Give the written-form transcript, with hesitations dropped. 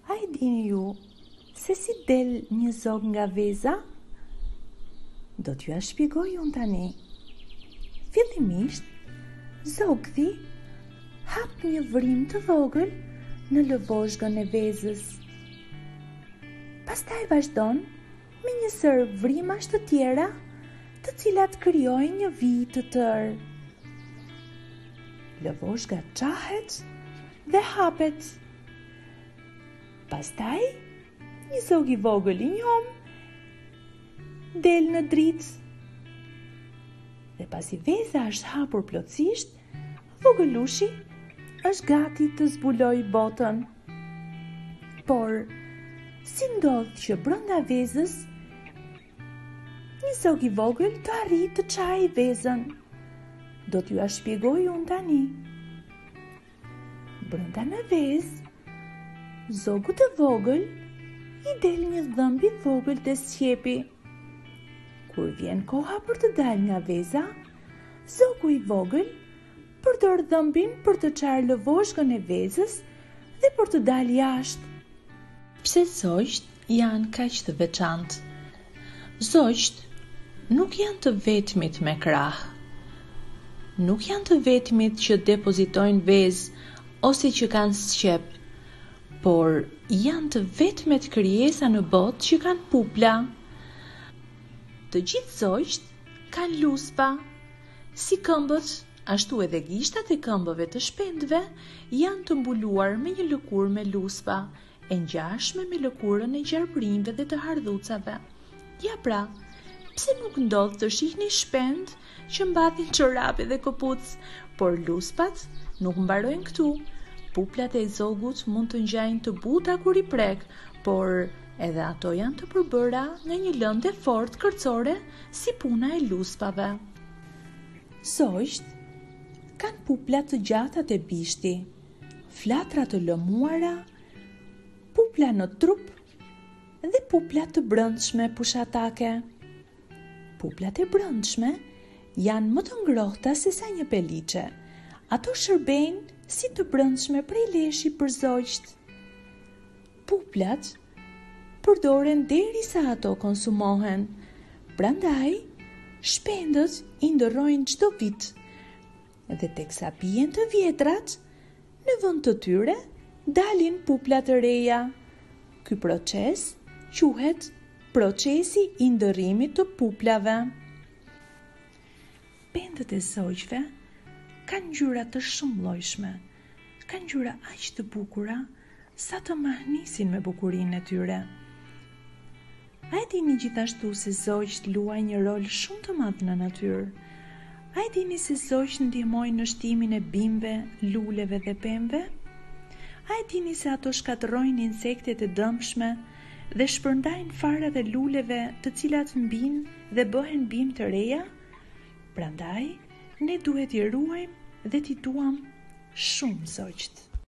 A e dini ju se si del një zog nga veza? Do t'ju shpjegoj unë tani. Fillimisht, zogthi hap një vrim të vogël në lëvozhgën e vezës. Pastaj vazhdon me një sër vrimash të tjera, të cilat krijojnë një vijë të tërë. Lëvozhga qahet dhe hapet. Pastaj, një zog i vogël i njom del në dritë. Dhe pasi veza është hapur plotësisht, vogëlushi është gati të zbuloj botën. Por, si ndodh që brenda vezës, një zog i vogël të arrit të çajë vezën? Do t'ju shpjegoj unë tani. Brenda në vezë, zogu të vogël i del një dhëmb i vogël të sqepi. Kur vjen koha për të dalë nga veza, zogu i vogël përdor dhëmbin për të çarë lëvozhgën e vezës dhe për të dalë jashtë. Pse zogjt janë kaq të veçantë? Zogjt nuk janë të vetmit me krah. Nuk janë të vetmit që depozitojnë vezë ose që kanë sqep, por janë të vetmet krijesa në botë që kanë pupla. Të gjithë zogjt kanë luspa, si këmbët, ashtu edhe gishtat e këmbëve të shpendëve janë të mbuluar me një lëkurë me luspa, e ngjashme me lëkurën e gjarpërinjve dhe të hardhucave. Ja pra, pse nuk ndodh të shihni shpend që mbathin çorape dhe këpucë, por luspat nuk mbarojnë këtu. Puplat e zogut mund të ngjajnë të buta kur i prek, por edhe ato janë të përbëra nga një lëndë fortë kërcore si puna e luspave. Zogjt kanë pupla të gjata te bishti, flatra të lëmuara, pupla në trup dhe pupla të brendshme pushatake. Puplat e brendshme janë më të ngrohta se sa një peliçe. Ato shërbejnë si të brendshme prej leshi për zogjt. Puplat përdoren derisa ato konsumohen. Prandaj, shpendët i ndërrojnë çdo vit. Dhe teksa bien të vjetrat, në vend të tyre dalin pupla të reja. Ky proces quhet procesi i ndërrimit të puplave. Pendët e zogjve kanë ngjyra të shumëllojshme, kanë ngjyra aq të bukura sa të mahnisin me bukurinë e tyre. A e dini gjithashtu se zogjt luajnë një rol shumë të madh në natyrë? A e dini se zogjt ndihmojnë në shtimin e bimëve, luleve dhe pemëve? A e dini se ato shkatërrojnë insektet e dëmshme dhe shpërndajnë farat e luleve të cilat mbinë dhe bëhen bimë të reja? Prandaj, ne duhet i ruajmë dhe t'i duam shumë zogjt.